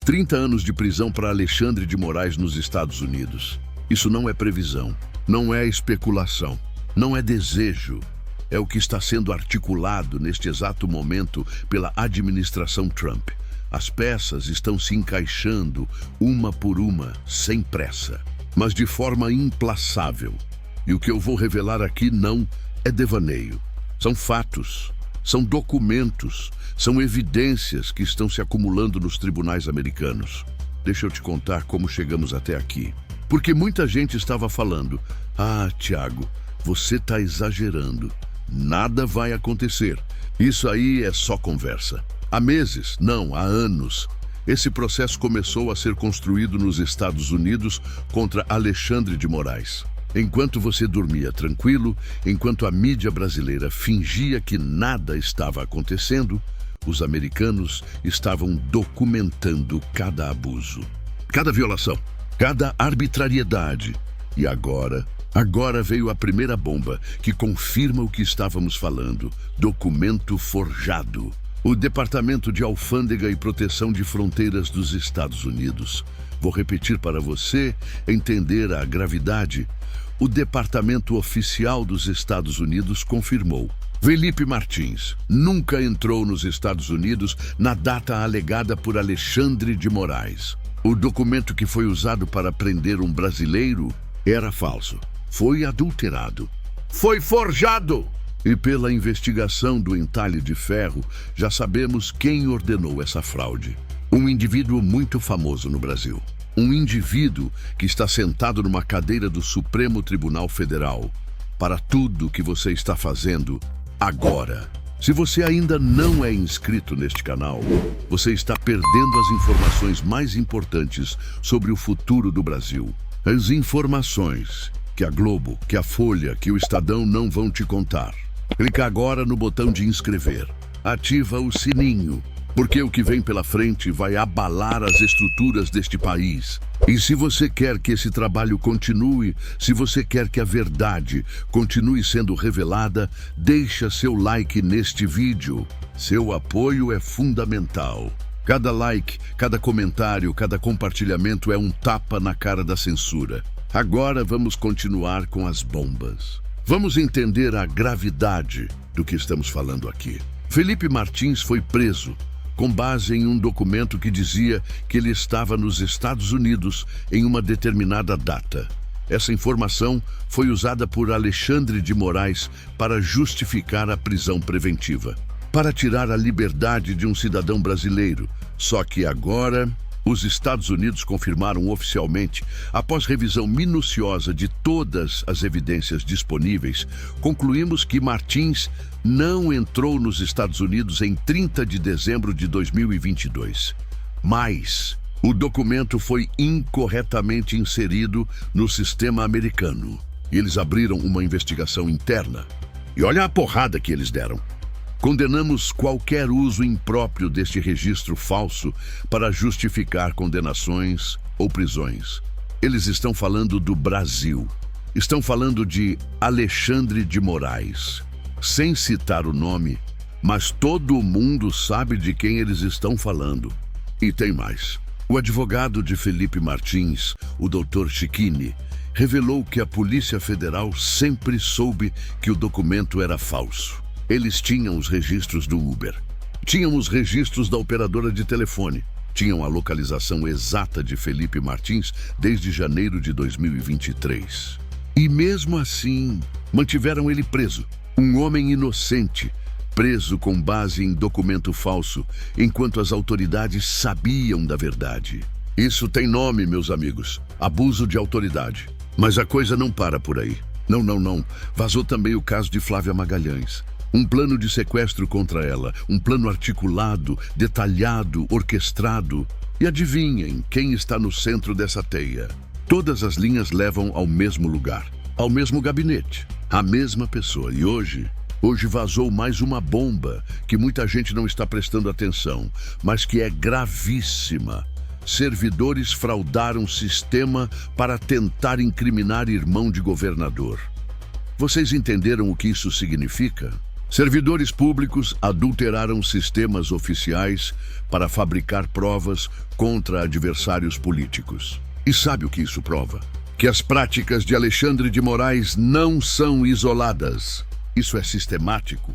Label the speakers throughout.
Speaker 1: 30 anos de prisão para Alexandre de Moraes nos Estados Unidos. Isso não é previsão, não é especulação, não é desejo. É o que está sendo articulado neste exato momento pela administração Trump. As peças estão se encaixando uma por uma, sem pressa, mas de forma implaçável. E o que eu vou revelar aqui não é devaneio. São fatos, são documentos, são evidências que estão se acumulando nos tribunais americanos. Deixa eu te contar como chegamos até aqui. Porque muita gente estava falando: "Ah, Tiago, você está exagerando. Nada vai acontecer. Isso aí é só conversa." Há meses, não, há anos, esse processo começou a ser construído nos Estados Unidos contra Alexandre de Moraes. Enquanto você dormia tranquilo, enquanto a mídia brasileira fingia que nada estava acontecendo, os americanos estavam documentando cada abuso, cada violação, cada arbitrariedade. E agora veio a primeira bomba que confirma o que estávamos falando: documento forjado. O Departamento de Alfândega e Proteção de Fronteiras dos Estados Unidos. Vou repetir para você entender a gravidade. O Departamento Oficial dos Estados Unidos confirmou: Felipe Martins nunca entrou nos Estados Unidos na data alegada por Alexandre de Moraes. O documento que foi usado para prender um brasileiro era falso. Foi adulterado. Foi forjado! E pela investigação do entalhe de ferro, já sabemos quem ordenou essa fraude. Um indivíduo muito famoso no Brasil. Um indivíduo que está sentado numa cadeira do Supremo Tribunal Federal para tudo que você está fazendo agora. Se você ainda não é inscrito neste canal, você está perdendo as informações mais importantes sobre o futuro do Brasil. As informações que a Globo, que a Folha, que o Estadão não vão te contar. Clica agora no botão de inscrever. Ativa o sininho, porque o que vem pela frente vai abalar as estruturas deste país. E se você quer que esse trabalho continue, se você quer que a verdade continue sendo revelada, deixa seu like neste vídeo. Seu apoio é fundamental. Cada like, cada comentário, cada compartilhamento é um tapa na cara da censura. Agora vamos continuar com as bombas. Vamos entender a gravidade do que estamos falando aqui. Felipe Martins foi preso com base em um documento que dizia que ele estava nos Estados Unidos em uma determinada data. Essa informação foi usada por Alexandre de Moraes para justificar a prisão preventiva, para tirar a liberdade de um cidadão brasileiro. Só que agora os Estados Unidos confirmaram oficialmente, após revisão minuciosa de todas as evidências disponíveis, concluímos que Martins não entrou nos Estados Unidos em 30 de dezembro de 2022. Mas o documento foi incorretamente inserido no sistema americano. E eles abriram uma investigação interna. E olha a porrada que eles deram. Condenamos qualquer uso impróprio deste registro falso para justificar condenações ou prisões. Eles estão falando do Brasil. Estão falando de Alexandre de Moraes. Sem citar o nome, mas todo mundo sabe de quem eles estão falando. E tem mais. O advogado de Felipe Martins, o Dr. Chiquini, revelou que a Polícia Federal sempre soube que o documento era falso. Eles tinham os registros do Uber, tinham os registros da operadora de telefone, tinham a localização exata de Felipe Martins desde janeiro de 2023. E mesmo assim, mantiveram ele preso, um homem inocente, preso com base em documento falso, enquanto as autoridades sabiam da verdade. Isso tem nome, meus amigos: abuso de autoridade. Mas a coisa não para por aí. Não. Vazou também o caso de Flávia Magalhães. Um plano de sequestro contra ela, um plano articulado, detalhado, orquestrado. E adivinhem quem está no centro dessa teia? Todas as linhas levam ao mesmo lugar, ao mesmo gabinete, à mesma pessoa. E hoje vazou mais uma bomba que muita gente não está prestando atenção, mas que é gravíssima. Servidores fraudaram o sistema para tentar incriminar irmão de governador. Vocês entenderam o que isso significa? Servidores públicos adulteraram sistemas oficiais para fabricar provas contra adversários políticos. E sabe o que isso prova? Que as práticas de Alexandre de Moraes não são isoladas. Isso é sistemático.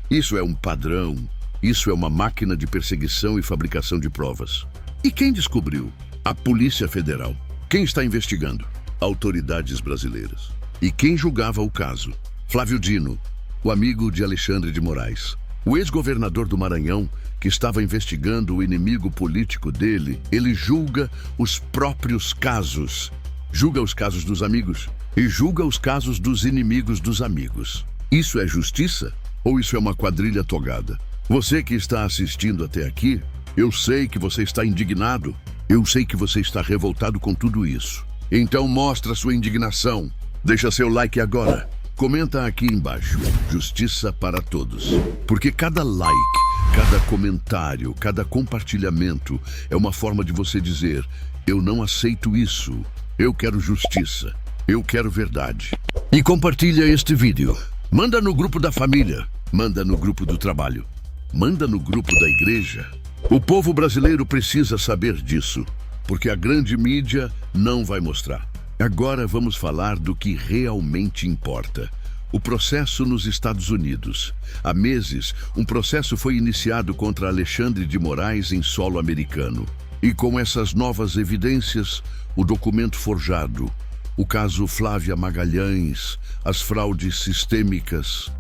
Speaker 1: Isso é um padrão. Isso é uma máquina de perseguição e fabricação de provas. E quem descobriu? A Polícia Federal. Quem está investigando? Autoridades brasileiras. E quem julgava o caso? Flávio Dino, o amigo de Alexandre de Moraes. O ex-governador do Maranhão, que estava investigando o inimigo político dele, ele julga os próprios casos. Julga os casos dos amigos e julga os casos dos inimigos dos amigos. Isso é justiça ou isso é uma quadrilha togada? Você que está assistindo até aqui, eu sei que você está indignado. Eu sei que você está revoltado com tudo isso. Então mostra sua indignação. Deixa seu like agora. Comenta aqui embaixo. Justiça para todos. Porque cada like, cada comentário, cada compartilhamento é uma forma de você dizer: eu não aceito isso. Eu quero justiça. Eu quero verdade. E compartilha este vídeo. Manda no grupo da família. Manda no grupo do trabalho. Manda no grupo da igreja. O povo brasileiro precisa saber disso, porque a grande mídia não vai mostrar. Agora vamos falar do que realmente importa. O processo nos Estados Unidos. Há meses, um processo foi iniciado contra Alexandre de Moraes em solo americano. E com essas novas evidências, o documento forjado, o caso Flávia Magalhães, as fraudes sistêmicas,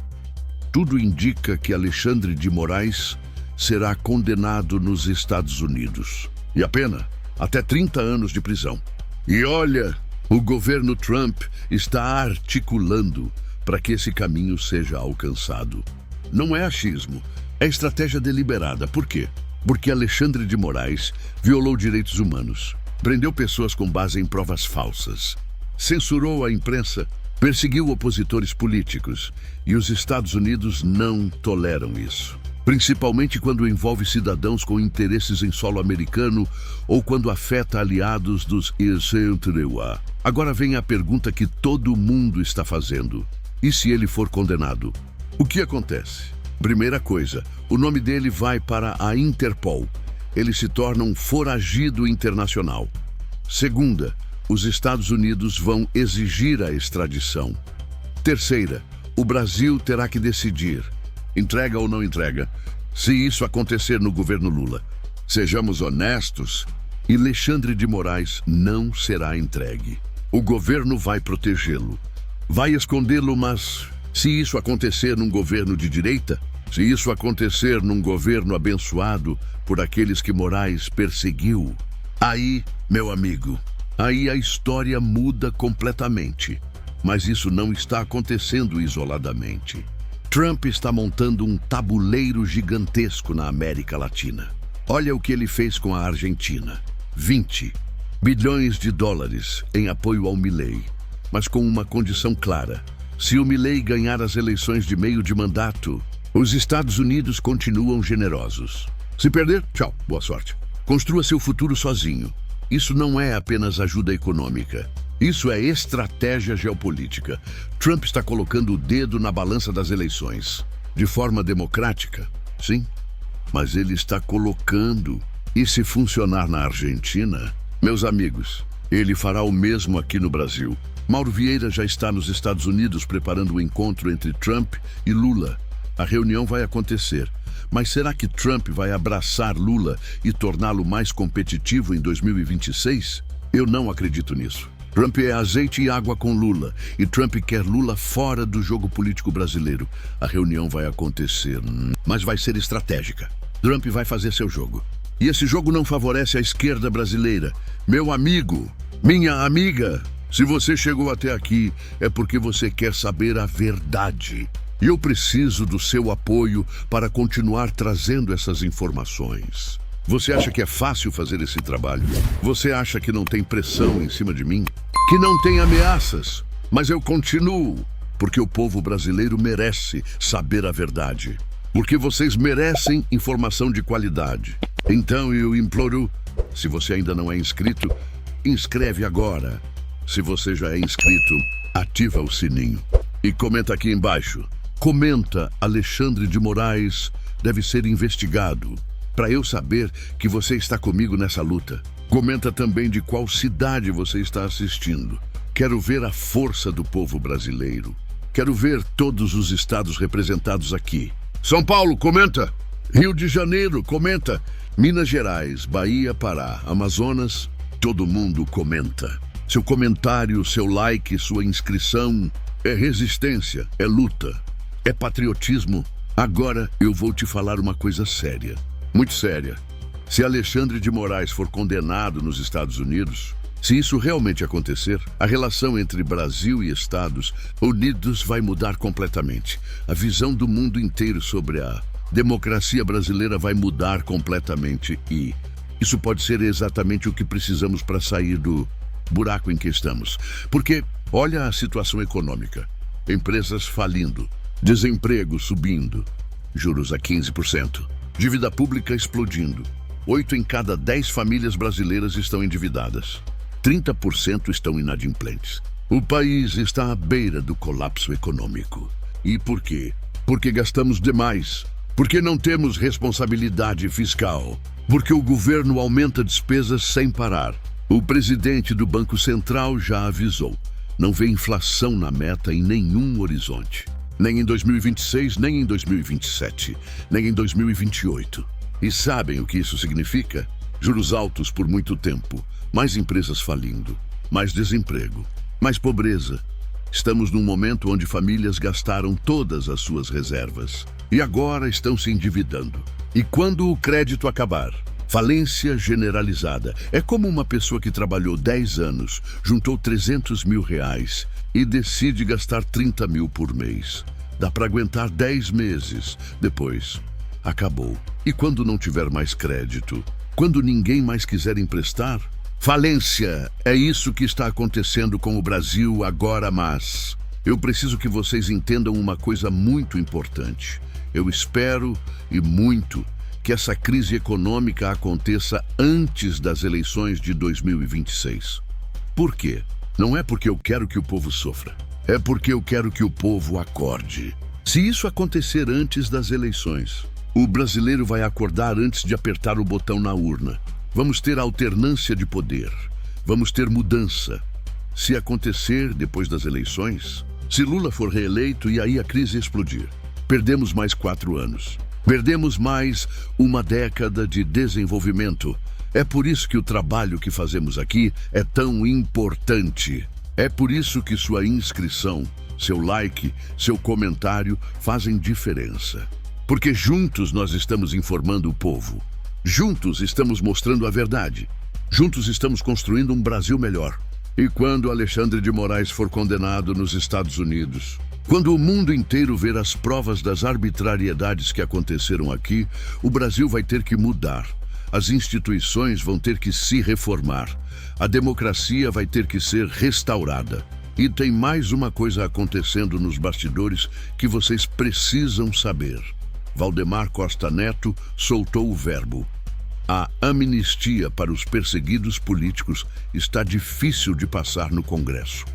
Speaker 1: tudo indica que Alexandre de Moraes será condenado nos Estados Unidos. E a pena? Até 30 anos de prisão. E olha, o governo Trump está articulando para que esse caminho seja alcançado. Não é achismo, é estratégia deliberada. Por quê? Porque Alexandre de Moraes violou direitos humanos, prendeu pessoas com base em provas falsas, censurou a imprensa, perseguiu opositores políticos, e os Estados Unidos não toleram isso. Principalmente quando envolve cidadãos com interesses em solo americano ou quando afeta aliados dos ICNTUA. Agora vem a pergunta que todo mundo está fazendo. E se ele for condenado? O que acontece? Primeira coisa, o nome dele vai para a Interpol. Ele se torna um foragido internacional. Segunda, os Estados Unidos vão exigir a extradição. Terceira, o Brasil terá que decidir. Entrega ou não entrega? Se isso acontecer no governo Lula, sejamos honestos, Alexandre de Moraes não será entregue. O governo vai protegê-lo. Vai escondê-lo, mas se isso acontecer num governo de direita, se isso acontecer num governo abençoado por aqueles que Moraes perseguiu, aí, meu amigo, aí a história muda completamente. Mas isso não está acontecendo isoladamente. Trump está montando um tabuleiro gigantesco na América Latina. Olha o que ele fez com a Argentina. 20 bilhões de dólares em apoio ao Milei, mas com uma condição clara. Se o Milei ganhar as eleições de meio de mandato, os Estados Unidos continuam generosos. Se perder, tchau, boa sorte. Construa seu futuro sozinho. Isso não é apenas ajuda econômica. Isso é estratégia geopolítica. Trump está colocando o dedo na balança das eleições. De forma democrática, sim. Mas ele está colocando. E se funcionar na Argentina, meus amigos, ele fará o mesmo aqui no Brasil. Mauro Vieira já está nos Estados Unidos preparando o encontro entre Trump e Lula. A reunião vai acontecer. Mas será que Trump vai abraçar Lula e torná-lo mais competitivo em 2026? Eu não acredito nisso. Trump é azeite e água com Lula, e Trump quer Lula fora do jogo político brasileiro. A reunião vai acontecer, mas vai ser estratégica. Trump vai fazer seu jogo. E esse jogo não favorece a esquerda brasileira. Meu amigo, minha amiga, se você chegou até aqui, é porque você quer saber a verdade. E eu preciso do seu apoio para continuar trazendo essas informações. Você acha que é fácil fazer esse trabalho? Você acha que não tem pressão em cima de mim? Que não tem ameaças? Mas eu continuo, porque o povo brasileiro merece saber a verdade. Porque vocês merecem informação de qualidade. Então eu imploro, se você ainda não é inscrito, inscreve agora. Se você já é inscrito, ativa o sininho. E comenta aqui embaixo. Comenta, Alexandre de Moraes deve ser investigado, para eu saber que você está comigo nessa luta. Comenta também de qual cidade você está assistindo. Quero ver a força do povo brasileiro. Quero ver todos os estados representados aqui. São Paulo, comenta. Rio de Janeiro, comenta. Minas Gerais, Bahia, Pará, Amazonas, todo mundo comenta. Seu comentário, seu like, sua inscrição é resistência, é luta, é patriotismo. Agora eu vou te falar uma coisa séria, muito séria. Se Alexandre de Moraes for condenado nos Estados Unidos, se isso realmente acontecer, a relação entre Brasil e Estados Unidos vai mudar completamente. A visão do mundo inteiro sobre a democracia brasileira vai mudar completamente e isso pode ser exatamente o que precisamos para sair do buraco em que estamos. Porque olha a situação econômica. Empresas falindo, desemprego subindo, juros a 15%, dívida pública explodindo. 8 em cada 10 famílias brasileiras estão endividadas. 30% estão inadimplentes. O país está à beira do colapso econômico. E por quê? Porque gastamos demais. Porque não temos responsabilidade fiscal. Porque o governo aumenta despesas sem parar. O presidente do Banco Central já avisou. Não vê inflação na meta em nenhum horizonte. Nem em 2026, nem em 2027, nem em 2028. E sabem o que isso significa? Juros altos por muito tempo, mais empresas falindo, mais desemprego, mais pobreza. Estamos num momento onde famílias gastaram todas as suas reservas e agora estão se endividando. E quando o crédito acabar? Falência generalizada. É como uma pessoa que trabalhou 10 anos, juntou 300 mil reais e decide gastar 30 mil por mês. Dá para aguentar 10 meses. Depois, acabou. E quando não tiver mais crédito? Quando ninguém mais quiser emprestar? Falência! É isso que está acontecendo com o Brasil agora, mas eu preciso que vocês entendam uma coisa muito importante. Eu espero, e muito, que essa crise econômica aconteça antes das eleições de 2026. Por quê? Não é porque eu quero que o povo sofra. É porque eu quero que o povo acorde. Se isso acontecer antes das eleições, o brasileiro vai acordar antes de apertar o botão na urna. Vamos ter alternância de poder. Vamos ter mudança. Se acontecer depois das eleições, se Lula for reeleito e aí a crise explodir, perdemos mais 4 anos. Perdemos mais uma década de desenvolvimento. É por isso que o trabalho que fazemos aqui é tão importante. É por isso que sua inscrição, seu like, seu comentário fazem diferença. Porque juntos nós estamos informando o povo. Juntos estamos mostrando a verdade. Juntos estamos construindo um Brasil melhor. E quando Alexandre de Moraes for condenado nos Estados Unidos, quando o mundo inteiro ver as provas das arbitrariedades que aconteceram aqui, o Brasil vai ter que mudar. As instituições vão ter que se reformar. A democracia vai ter que ser restaurada. E tem mais uma coisa acontecendo nos bastidores que vocês precisam saber. Valdemar Costa Neto soltou o verbo. A anistia para os perseguidos políticos está difícil de passar no Congresso.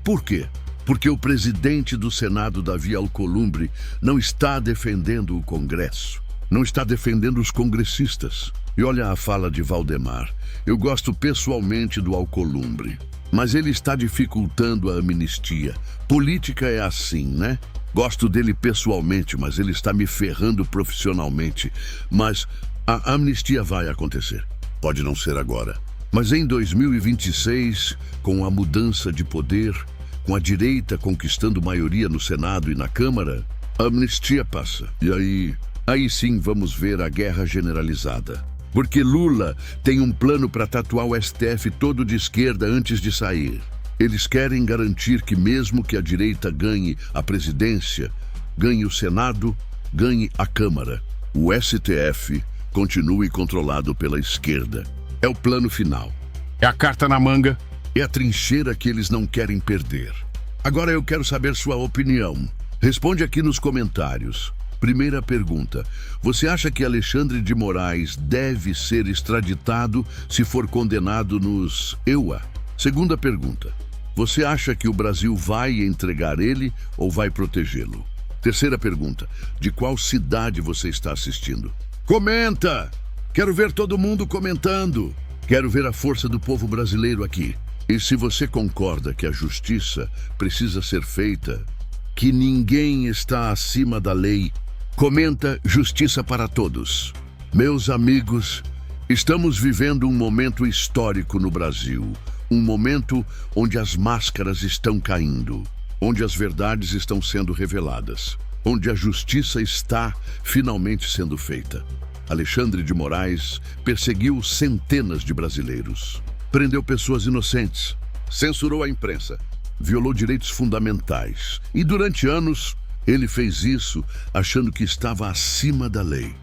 Speaker 1: Por quê? Porque o presidente do Senado, Davi Alcolumbre, não está defendendo o Congresso, não está defendendo os congressistas. E olha a fala de Valdemar. Eu gosto pessoalmente do Alcolumbre, mas ele está dificultando a amnistia. Política é assim, né? Gosto dele pessoalmente, mas ele está me ferrando profissionalmente. Mas a amnistia vai acontecer. Pode não ser agora. Mas em 2026, com a mudança de poder, com a direita conquistando maioria no Senado e na Câmara, a amnistia passa. E aí sim vamos ver a guerra generalizada. Porque Lula tem um plano para tatuar o STF todo de esquerda antes de sair. Eles querem garantir que mesmo que a direita ganhe a presidência, ganhe o Senado, ganhe a Câmara, o STF continue controlado pela esquerda. É o plano final. É a carta na manga. É a trincheira que eles não querem perder. Agora eu quero saber sua opinião. Responde aqui nos comentários. Primeira pergunta. Você acha que Alexandre de Moraes deve ser extraditado se for condenado nos EUA? Segunda pergunta. Você acha que o Brasil vai entregar ele ou vai protegê-lo? Terceira pergunta: de qual cidade você está assistindo? Comenta! Quero ver todo mundo comentando. Quero ver a força do povo brasileiro aqui. E se você concorda que a justiça precisa ser feita, que ninguém está acima da lei, comenta justiça para todos. Meus amigos, estamos vivendo um momento histórico no Brasil. Um momento onde as máscaras estão caindo, onde as verdades estão sendo reveladas, onde a justiça está finalmente sendo feita. Alexandre de Moraes perseguiu centenas de brasileiros, prendeu pessoas inocentes, censurou a imprensa, violou direitos fundamentais. E durante anos, ele fez isso achando que estava acima da lei,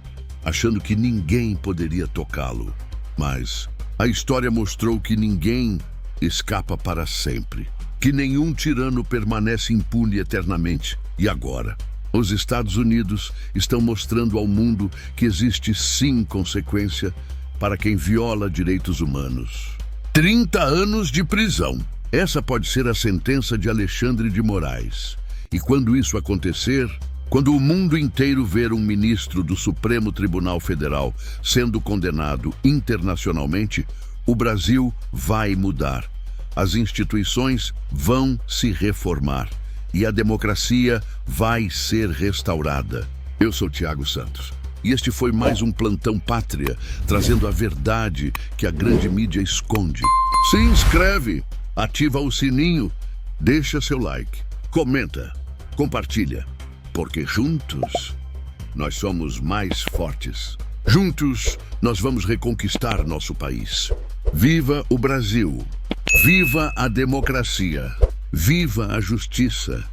Speaker 1: achando que ninguém poderia tocá-lo. Mas a história mostrou que ninguém escapa para sempre, que nenhum tirano permanece impune eternamente. E agora, os Estados Unidos estão mostrando ao mundo que existe sim consequência para quem viola direitos humanos. 30 anos de prisão. Essa pode ser a sentença de Alexandre de Moraes. E quando isso acontecer, quando o mundo inteiro ver um ministro do Supremo Tribunal Federal sendo condenado internacionalmente, o Brasil vai mudar. As instituições vão se reformar e a democracia vai ser restaurada. Eu sou Thiago Santos e este foi mais um Plantão Pátria, trazendo a verdade que a grande mídia esconde. Se inscreve, ativa o sininho, deixa seu like, comenta, compartilha, porque juntos nós somos mais fortes. Juntos nós vamos reconquistar nosso país. Viva o Brasil! Viva a democracia! Viva a justiça!